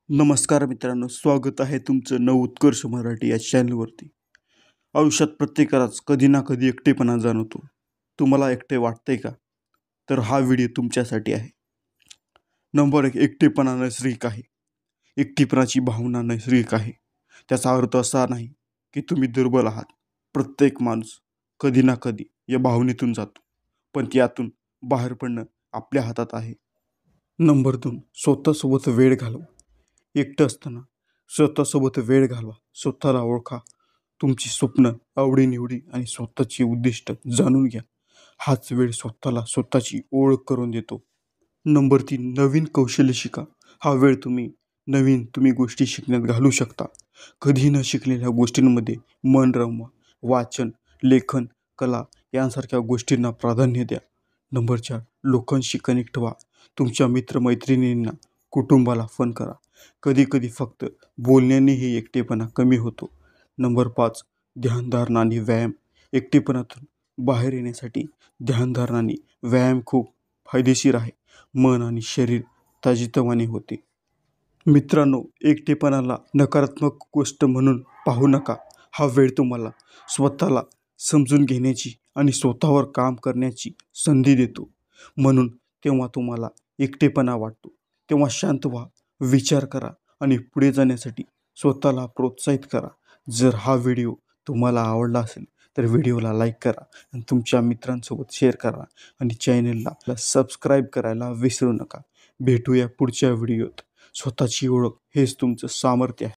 नमस्कार मित्रांनो, स्वागत आहे तुमचं उत्कर्ष मराठी या चॅनलवरती. आयुष्यात प्रत्येकालाच कधी ना कधी एकटेपणा जाणवतो. तुम्हाला एकटे वाटते का? तर हा व्हिडिओ तुमच्यासाठी आहे. नंबर 1, एकटेपणा नैसर्गिक आहे. एकटेपणाची भावना नैसर्गिक आहे. त्याचा अर्थ असा नाही की तुम्ही दुर्बल आहात. प्रत्येक माणूस कधी ना कधी या भावनेतून जातो, पण त्यातून बाहेर पडणं आपल्या हातात आहे. नंबर 2, स्वतःसोबत वेळ घालवा. एकटं असताना स्वतःसोबत वेळ घालवा. स्वतःला ओळखा. तुमची स्वप्न, आवडीनिवडी आणि स्वतःची उद्दिष्ट जाणून घ्या. हाच वेळ स्वतःला स्वतःची ओळख करून देतो. नंबर 3, नवीन कौशल्य शिका. हा वेळ तुम्ही गोष्टी शिकण्यात घालू शकता. कधी न शिकलेल्या गोष्टींमध्ये मन रमवा. वाचन, लेखन, कला यांसारख्या गोष्टींना प्राधान्य द्या. नंबर 4, लोकांशी कनेक्ट व्हा. तुमच्या मित्रमैत्रिणींना, कुटुंबाला फोन करा. कधी कधी फक्त बोलण्यानेही एकटेपणा कमी होतो. नंबर 5, ध्यानधारणा आणि व्यायाम. एकटेपणातून बाहेर येण्यासाठी ध्यानधारणा आणि व्यायाम खूप फायदेशीर आहे. मन आणि शरीर ताजेतवाने होते. मित्रांनो, एकटेपणाला नकारात्मक गोष्ट म्हणून पाहू नका. हा वेळ तुम्हाला स्वतःला समजून घेण्याची आणि स्वतःवर काम करण्याची संधी देतो. म्हणून तेव्हा तुम्हाला एकटेपणा वाटतो तेव्हा शांत व्हा, विचार करा आणि पुढे जाण्यासाठी स्वतःला प्रोत्साहित करा. जर हा व्हिडिओ तुम्हाला आवडला असेल तर व्हिडिओला लाईक करा आणि तुमच्या मित्रांसोबत शेअर करा आणि चॅनलला सबस्क्राईब करायला विसरू नका. भेटूया पुढच्या व्हिडिओत. स्वतःची ओळख हेच तुमचं सामर्थ्य आहे.